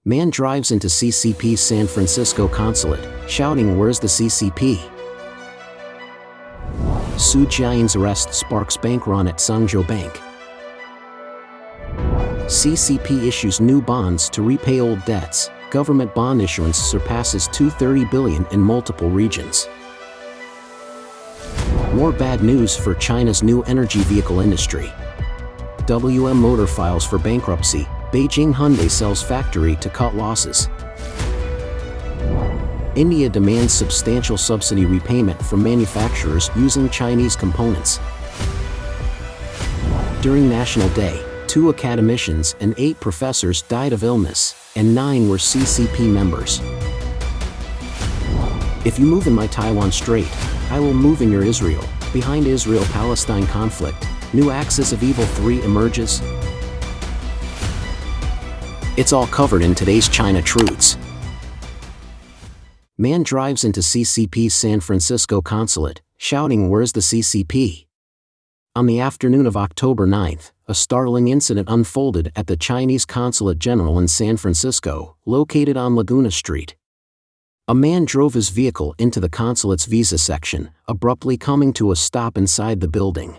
Man drives into CCP's San Francisco Consulate, shouting, "Where's the CCP?" Jiayin's arrest sparks bank run at Cangzhou Bank. CCP issues new bonds to repay old debts. Government bond issuance surpasses $230 billion in multiple regions. More bad news for China's new energy vehicle industry. WM Motor files for bankruptcy. Beijing Hyundai sells factory to cut losses. India demands substantial subsidy repayment from manufacturers using Chinese components. During National Day, 2 academicians and 8 professors died of illness, and 9 were CCP members. If you move in my Taiwan Strait, I will move in your Israel. Behind Israel-Palestine conflict, new axis of evil 3 emerges. It's all covered in today's China Truths. Man drives into CCP's San Francisco Consulate, shouting, "Where's the CCP?" On the afternoon of October 9th, a startling incident unfolded at the Chinese Consulate General in San Francisco, located on Laguna Street. A man drove his vehicle into the consulate's visa section, abruptly coming to a stop inside the building.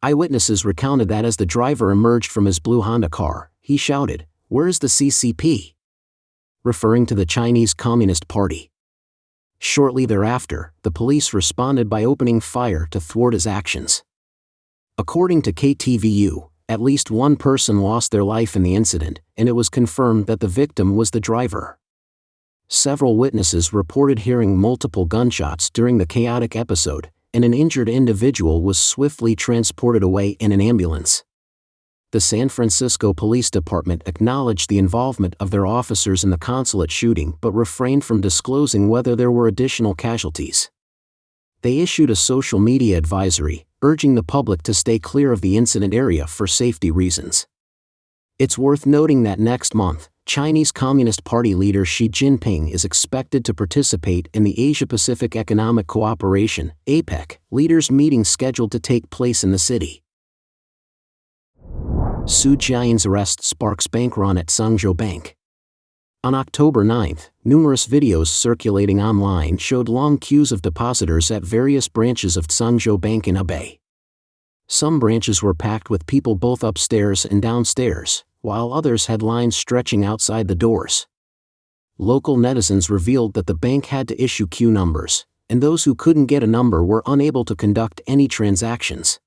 Eyewitnesses recounted that as the driver emerged from his blue Honda car, he shouted, "Where's the CCP?" referring to the Chinese Communist Party. Shortly thereafter, the police responded by opening fire to thwart his actions. According to KTVU, at least 1 person lost their life in the incident, and it was confirmed that the victim was the driver. Several witnesses reported hearing multiple gunshots during the chaotic episode, and an injured individual was swiftly transported away in an ambulance. The San Francisco Police Department acknowledged the involvement of their officers in the consulate shooting but refrained from disclosing whether there were additional casualties. They issued a social media advisory, urging the public to stay clear of the incident area for safety reasons. It's worth noting that next month, Chinese Communist Party leader Xi Jinping is expected to participate in the Asia-Pacific Economic Cooperation (APEC) leaders meeting scheduled to take place in the city. Jiayin's arrest sparks bank run at Cangzhou Bank. On October 9th, numerous videos circulating online showed long queues of depositors at various branches of Cangzhou Bank in Hebei. Some branches were packed with people both upstairs and downstairs, while others had lines stretching outside the doors. Local netizens revealed that the bank had to issue queue numbers, and those who couldn't get a number were unable to conduct any transactions.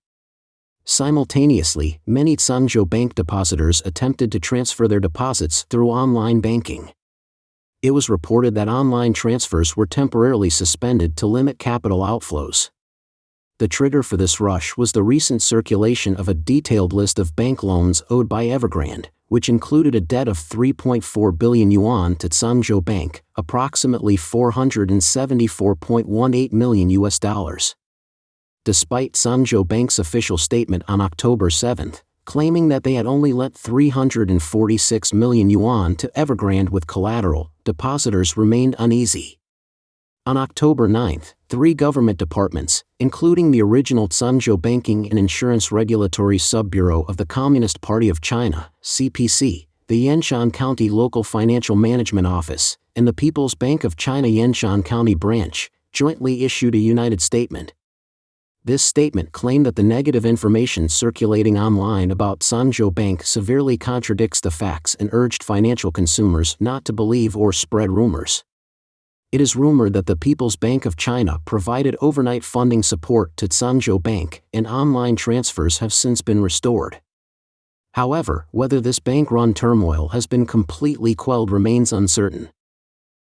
Simultaneously, many Cangzhou Bank depositors attempted to transfer their deposits through online banking. It was reported that online transfers were temporarily suspended to limit capital outflows. The trigger for this rush was the recent circulation of a detailed list of bank loans owed by Evergrande, which included a debt of 3.4 billion yuan to Cangzhou Bank, approximately $474.18 million. Despite Cangzhou Bank's official statement on October 7, claiming that they had only lent 346 million yuan to Evergrande with collateral, depositors remained uneasy. On October 9, 3 government departments, including the original Cangzhou Banking and Insurance Regulatory Sub-Bureau of the Communist Party of China, CPC, the Yanshan County Local Financial Management Office, and the People's Bank of China Yanshan County Branch, jointly issued a united statement. This statement claimed that the negative information circulating online about Cangzhou Bank severely contradicts the facts and urged financial consumers not to believe or spread rumors. It is rumored that the People's Bank of China provided overnight funding support to Cangzhou Bank, and online transfers have since been restored. However, whether this bank-run turmoil has been completely quelled remains uncertain.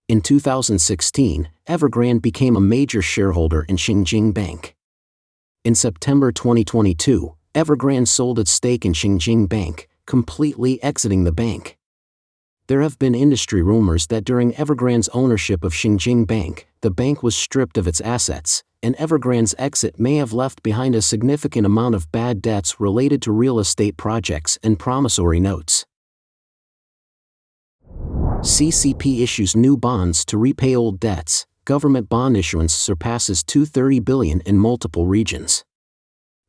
In 2016, Evergrande became a major shareholder in Xinjiang Bank. In September 2022, Evergrande sold its stake in Xinjiang Bank, completely exiting the bank. There have been industry rumors that during Evergrande's ownership of Xinjiang Bank, the bank was stripped of its assets, and Evergrande's exit may have left behind a significant amount of bad debts related to real estate projects and promissory notes. CCP issues new bonds to repay old debts. Government bond issuance surpasses $230 billion in multiple regions.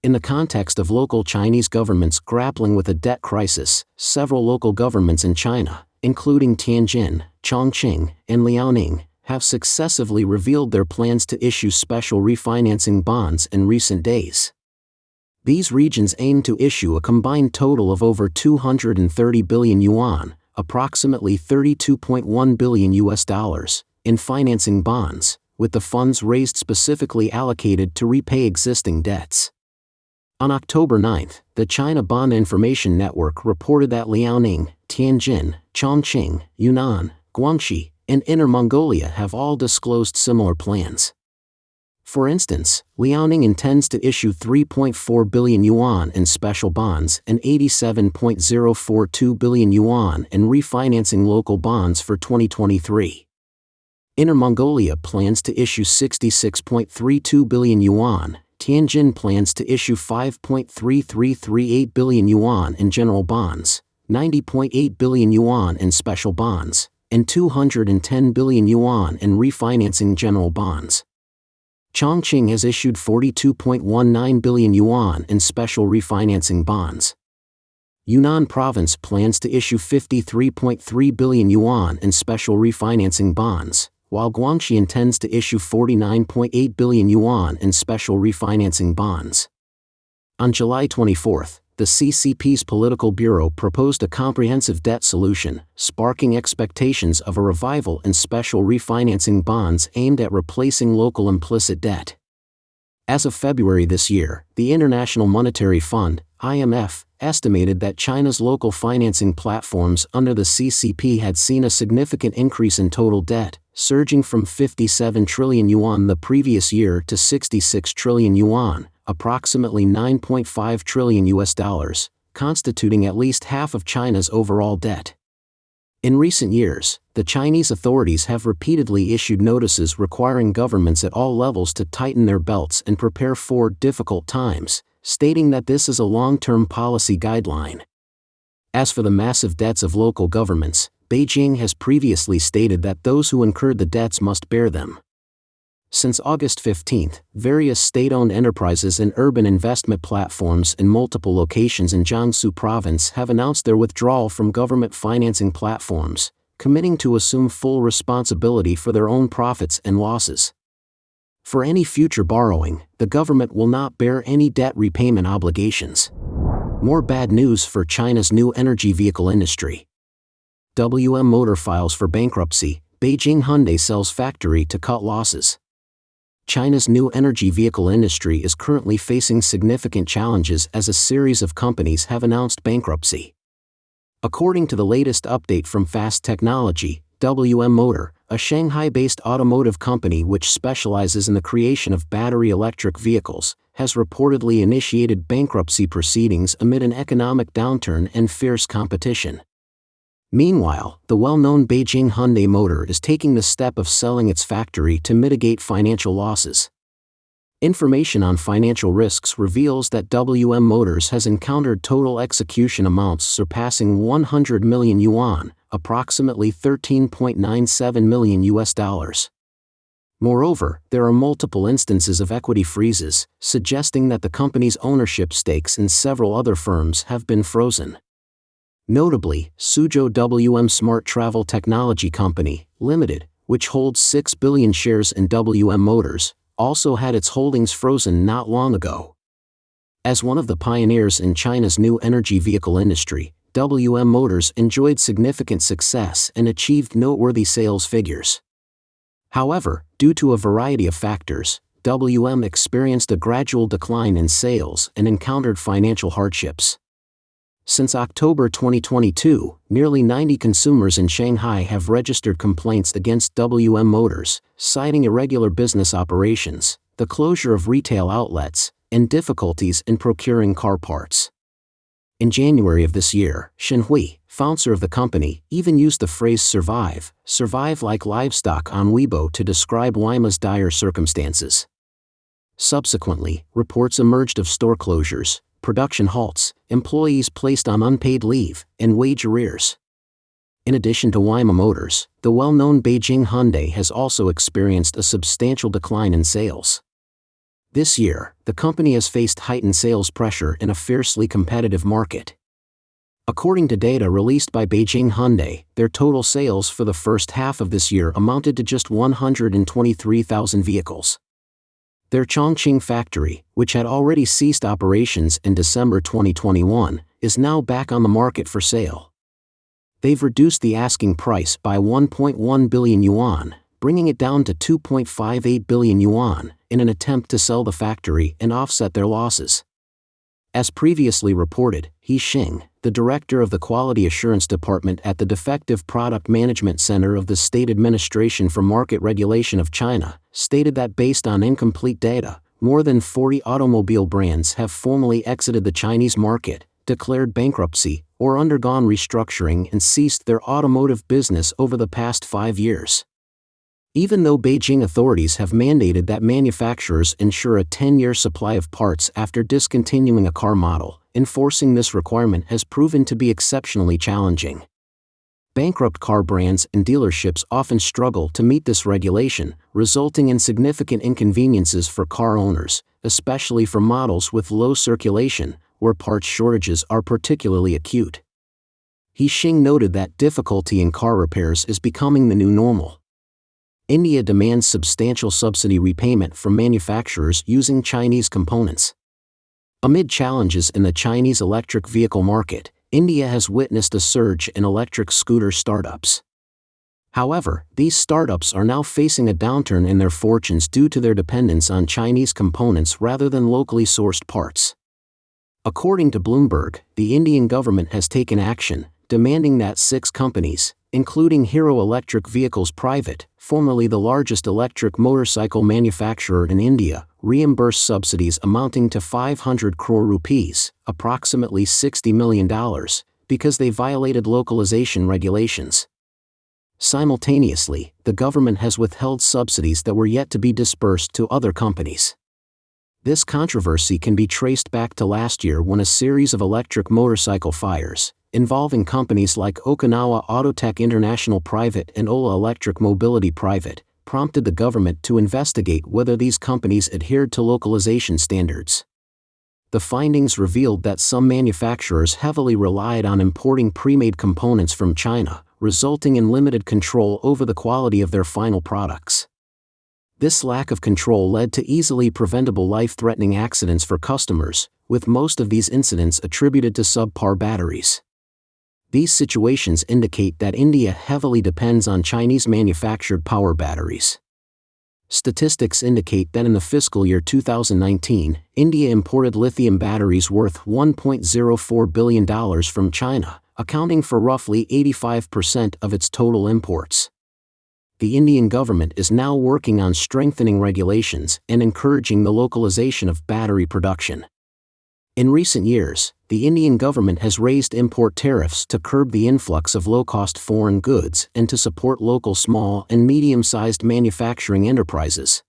In the context of local Chinese governments grappling with a debt crisis, several local governments in China, including Tianjin, Chongqing, and Liaoning, have successively revealed their plans to issue special refinancing bonds in recent days. These regions aim to issue a combined total of over 230 billion yuan, approximately $32.1 billion, in financing bonds, with the funds raised specifically allocated to repay existing debts. On October 9, the China Bond Information Network reported that Liaoning, Tianjin, Chongqing, Yunnan, Guangxi, and Inner Mongolia have all disclosed similar plans. For instance, Liaoning intends to issue 3.4 billion yuan in special bonds and 87.042 billion yuan in refinancing local bonds for 2023. Inner Mongolia plans to issue 66.32 billion yuan, Tianjin plans to issue 5.3338 billion yuan in general bonds, 90.8 billion yuan in special bonds, and 210 billion yuan in refinancing general bonds. Chongqing has issued 42.19 billion yuan in special refinancing bonds. Yunnan Province plans to issue 53.3 billion yuan in special refinancing bonds, while Guangxi intends to issue 49.8 billion yuan in special refinancing bonds. On July 24, the CCP's Political Bureau proposed a comprehensive debt solution, sparking expectations of a revival in special refinancing bonds aimed at replacing local implicit debt. As of February this year, the International Monetary Fund, IMF, estimated that China's local financing platforms under the CCP had seen a significant increase in total debt, surging from 57 trillion yuan the previous year to 66 trillion yuan, approximately $9.5 trillion, constituting at least half of China's overall debt. In recent years, the Chinese authorities have repeatedly issued notices requiring governments at all levels to tighten their belts and prepare for difficult times, stating that this is a long-term policy guideline. As for the massive debts of local governments, Beijing has previously stated that those who incurred the debts must bear them. Since August 15, various state-owned enterprises and urban investment platforms in multiple locations in Jiangsu province have announced their withdrawal from government financing platforms, committing to assume full responsibility for their own profits and losses. For any future borrowing, the government will not bear any debt repayment obligations. More bad news for China's new energy vehicle industry. WM Motor files for bankruptcy, Beijing Hyundai sells factory to cut losses. China's new energy vehicle industry is currently facing significant challenges as a series of companies have announced bankruptcy. According to the latest update from Fast Technology, WM Motor, a Shanghai-based automotive company which specializes in the creation of battery electric vehicles, has reportedly initiated bankruptcy proceedings amid an economic downturn and fierce competition. Meanwhile, the well-known Beijing Hyundai Motor is taking the step of selling its factory to mitigate financial losses. Information on financial risks reveals that WM Motors has encountered total execution amounts surpassing 100 million yuan, approximately $13.97 million. Moreover, there are multiple instances of equity freezes, suggesting that the company's ownership stakes in several other firms have been frozen. Notably, Suzhou WM Smart Travel Technology Company, Limited, which holds 6 billion shares in WM Motors, also had its holdings frozen not long ago. As one of the pioneers in China's new energy vehicle industry, WM Motors enjoyed significant success and achieved noteworthy sales figures. However, due to a variety of factors, WM experienced a gradual decline in sales and encountered financial hardships. Since October 2022, nearly 90 consumers in Shanghai have registered complaints against WM Motors, citing irregular business operations, the closure of retail outlets, and difficulties in procuring car parts. In January of this year, Shen Hui, founder of the company, even used the phrase survive like livestock on Weibo to describe Weima's dire circumstances. Subsequently, reports emerged of store closures, production halts, employees placed on unpaid leave, and wage arrears. In addition to Weima Motors, the well-known Beijing Hyundai has also experienced a substantial decline in sales. This year, the company has faced heightened sales pressure in a fiercely competitive market. According to data released by Beijing Hyundai, their total sales for the first half of this year amounted to just 123,000 vehicles. Their Chongqing factory, which had already ceased operations in December 2021, is now back on the market for sale. They've reduced the asking price by 1.1 billion yuan, bringing it down to 2.58 billion yuan, in an attempt to sell the factory and offset their losses. As previously reported, He Xing, the director of the Quality Assurance Department at the Defective Product Management Center of the State Administration for Market Regulation of China, stated that based on incomplete data, more than 40 automobile brands have formally exited the Chinese market, declared bankruptcy, or undergone restructuring and ceased their automotive business over the past 5 years. Even though Beijing authorities have mandated that manufacturers ensure a 10-year supply of parts after discontinuing a car model, enforcing this requirement has proven to be exceptionally challenging. Bankrupt car brands and dealerships often struggle to meet this regulation, resulting in significant inconveniences for car owners, especially for models with low circulation, where parts shortages are particularly acute. He Xing noted that difficulty in car repairs is becoming the new normal. India demands substantial subsidy repayment from manufacturers using Chinese components. Amid challenges in the Chinese electric vehicle market, India has witnessed a surge in electric scooter startups. However, these startups are now facing a downturn in their fortunes due to their dependence on Chinese components rather than locally sourced parts. According to Bloomberg, the Indian government has taken action, demanding that 6 companies, including Hero Electric Vehicles Private, formerly the largest electric motorcycle manufacturer in India, reimburse subsidies amounting to 500 crore rupees, approximately $60 million, because they violated localization regulations. Simultaneously, the government has withheld subsidies that were yet to be disbursed to other companies. This controversy can be traced back to last year when a series of electric motorcycle fires, involving companies like Okinawa Autotech International Private and Ola Electric Mobility Private, prompted the government to investigate whether these companies adhered to localization standards. The findings revealed that some manufacturers heavily relied on importing pre-made components from China, resulting in limited control over the quality of their final products. This lack of control led to easily preventable life-threatening accidents for customers, with most of these incidents attributed to subpar batteries. These situations indicate that India heavily depends on Chinese-manufactured power batteries. Statistics indicate that in the fiscal year 2019, India imported lithium batteries worth $1.04 billion from China, accounting for roughly 85% of its total imports. The Indian government is now working on strengthening regulations and encouraging the localization of battery production. In recent years, the Indian government has raised import tariffs to curb the influx of low-cost foreign goods and to support local small and medium-sized manufacturing enterprises.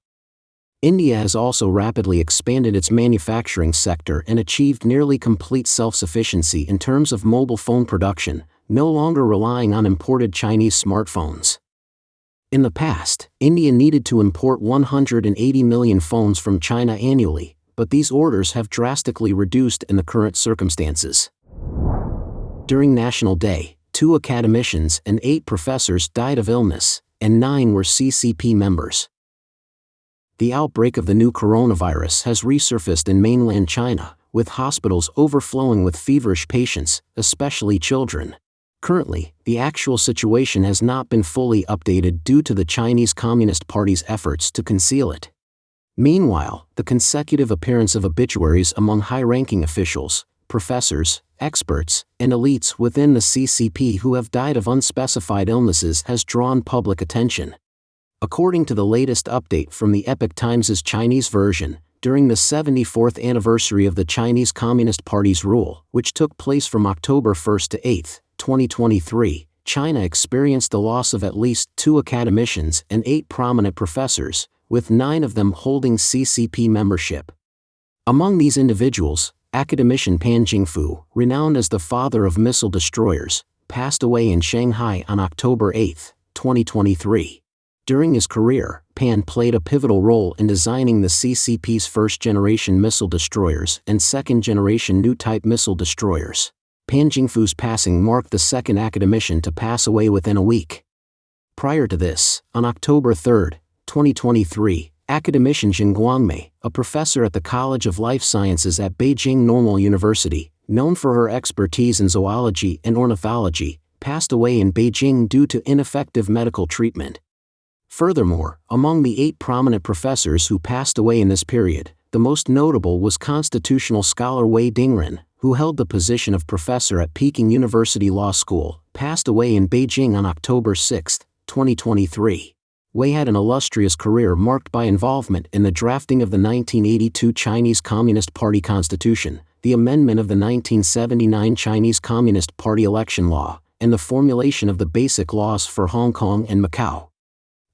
India has also rapidly expanded its manufacturing sector and achieved nearly complete self-sufficiency in terms of mobile phone production, no longer relying on imported Chinese smartphones. In the past, India needed to import 180 million phones from China annually, but these orders have drastically reduced in the current circumstances. During National Day, 2 academicians and 8 professors died of illness, and 9 were CCP members. The outbreak of the new coronavirus has resurfaced in mainland China, with hospitals overflowing with feverish patients, especially children. Currently, the actual situation has not been fully updated due to the Chinese Communist Party's efforts to conceal it. Meanwhile, the consecutive appearance of obituaries among high-ranking officials, professors, experts, and elites within the CCP who have died of unspecified illnesses has drawn public attention. According to the latest update from the Epoch Times' Chinese version, during the 74th anniversary of the Chinese Communist Party's rule, which took place from October 1 to 8, 2023, China experienced the loss of at least 2 academicians and 8 prominent professors, with 9 of them holding CCP membership. Among these individuals, academician Pan Jingfu, renowned as the father of missile destroyers, passed away in Shanghai on October 8, 2023. During his career, Pan played a pivotal role in designing the CCP's first-generation missile destroyers and second-generation new-type missile destroyers. Pan Jingfu's passing marked the second academician to pass away within a week. Prior to this, on October 3, 2023, Academician Jin Guangmei, a professor at the College of Life Sciences at Beijing Normal University, known for her expertise in zoology and ornithology, passed away in Beijing due to ineffective medical treatment. Furthermore, among the 8 prominent professors who passed away in this period, the most notable was constitutional scholar Wei Dingren, who held the position of professor at Peking University Law School, passed away in Beijing on October 6, 2023. Wei had an illustrious career marked by involvement in the drafting of the 1982 Chinese Communist Party Constitution, the amendment of the 1979 Chinese Communist Party election law, and the formulation of the basic laws for Hong Kong and Macau.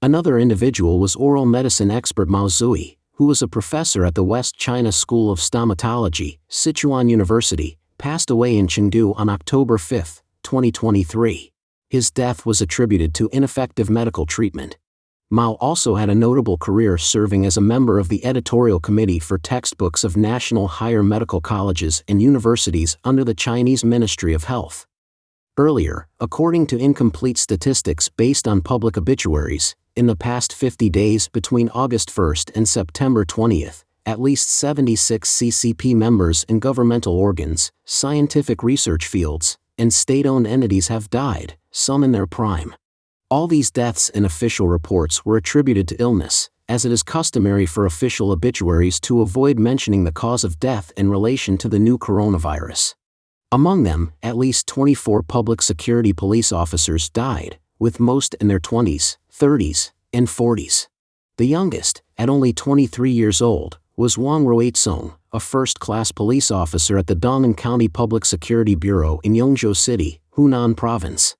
Another individual was oral medicine expert Mao Zui, who was a professor at the West China School of Stomatology, Sichuan University, passed away in Chengdu on October 5, 2023. His death was attributed to ineffective medical treatment. Mao also had a notable career serving as a member of the editorial committee for textbooks of national higher medical colleges and universities under the Chinese Ministry of Health. Earlier, according to incomplete statistics based on public obituaries, in the past 50 days between August 1 and September 20, at least 76 CCP members in governmental organs, scientific research fields, and state-owned entities have died, some in their prime. All these deaths in official reports were attributed to illness, as it is customary for official obituaries to avoid mentioning the cause of death in relation to the new coronavirus. Among them, at least 24 public security police officers died, with most in their 20s, 30s, and 40s. The youngest, at only 23 years old, was Wang Ruoitsong, a first-class police officer at the Dong'an County Public Security Bureau in Yongzhou City, Hunan Province.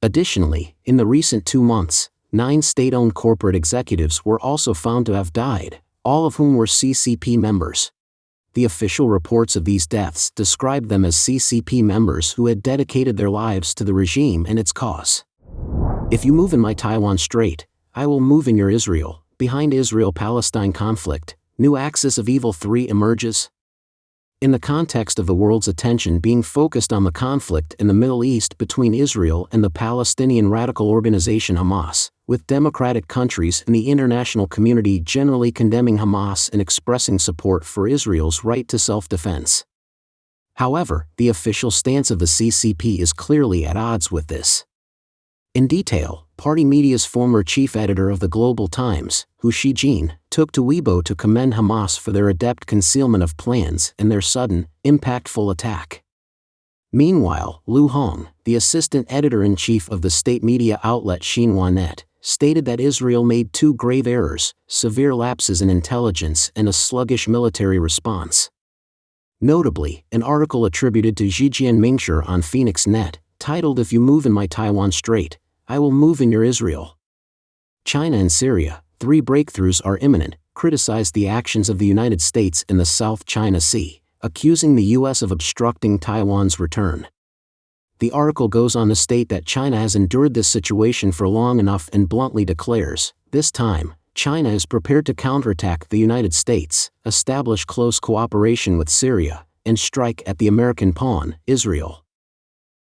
Additionally, in the recent 2 months, 9 state-owned corporate executives were also found to have died, all of whom were CCP members. The official reports of these deaths described them as CCP members who had dedicated their lives to the regime and its cause. If you move in my Taiwan Strait, I will move in your Israel. Behind Israel-Palestine conflict, new axis of evil 3 emerges. In the context of the world's attention being focused on the conflict in the Middle East between Israel and the Palestinian radical organization Hamas, with democratic countries and the international community generally condemning Hamas and expressing support for Israel's right to self-defense. However, the official stance of the CCP is clearly at odds with this. In detail, party media's former chief editor of the Global Times, Hu Shijin, took to Weibo to commend Hamas for their adept concealment of plans and their sudden, impactful attack. Meanwhile, Lu Hong, the assistant editor-in-chief of the state media outlet Xinhua.net, stated that Israel made 2 grave errors, severe lapses in intelligence and a sluggish military response. Notably, an article attributed to Jiayin Mingshi on Phoenix.net, titled "If You Move in My Taiwan Strait, I Will Move in Your Israel." China and Syria, 3 breakthroughs are imminent, criticized the actions of the United States in the South China Sea, accusing the U.S. of obstructing Taiwan's return. The article goes on to state that China has endured this situation for long enough and bluntly declares, this time, China is prepared to counterattack the United States, establish close cooperation with Syria, and strike at the American pawn, Israel.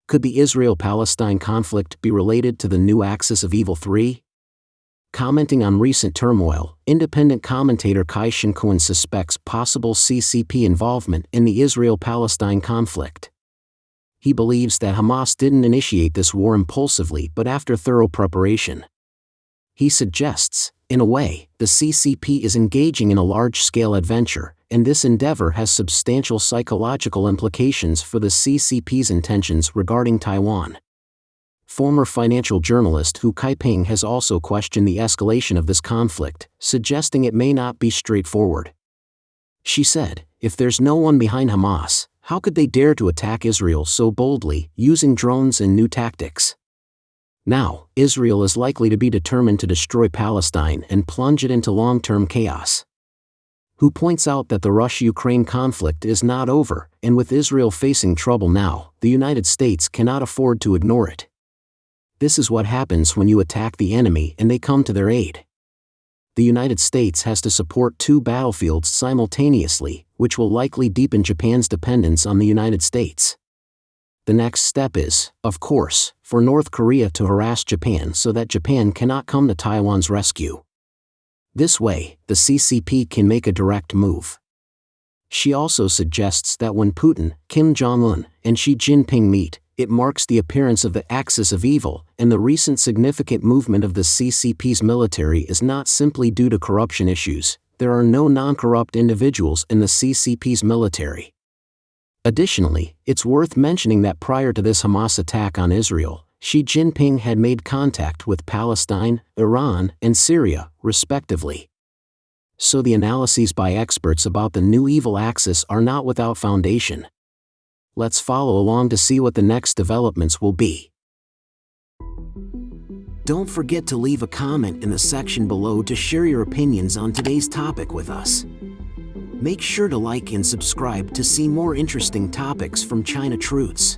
Could the Israel-Palestine conflict be related to the new axis of evil 3? Commenting on recent turmoil, independent commentator Kai Shinkuan suspects possible CCP involvement in the Israel-Palestine conflict. He believes that Hamas didn't initiate this war impulsively but after thorough preparation. He suggests, in a way, the CCP is engaging in a large-scale adventure, and this endeavor has substantial psychological implications for the CCP's intentions regarding Taiwan. Former financial journalist Hu Kaiping has also questioned the escalation of this conflict, suggesting it may not be straightforward. She said, if there's no one behind Hamas, how could they dare to attack Israel so boldly, using drones and new tactics? Now, Israel is likely to be determined to destroy Palestine and plunge it into long-term chaos. Who points out that the Russia-Ukraine conflict is not over, and with Israel facing trouble now, the United States cannot afford to ignore it. This is what happens when you attack the enemy and they come to their aid. The United States has to support 2 battlefields simultaneously, which will likely deepen Japan's dependence on the United States. The next step is, of course, for North Korea to harass Japan so that Japan cannot come to Taiwan's rescue. This way, the CCP can make a direct move. She also suggests that when Putin, Kim Jong-un, and Xi Jinping meet, it marks the appearance of the axis of evil, and the recent significant movement of the CCP's military is not simply due to corruption issues. There are no non-corrupt individuals in the CCP's military. Additionally, it's worth mentioning that prior to this Hamas attack on Israel, Xi Jinping had made contact with Palestine, Iran, and Syria, respectively. So the analyses by experts about the new evil axis are not without foundation. Let's follow along to see what the next developments will be. Don't forget to leave a comment in the section below to share your opinions on today's topic with us. Make sure to like and subscribe to see more interesting topics from China Truths.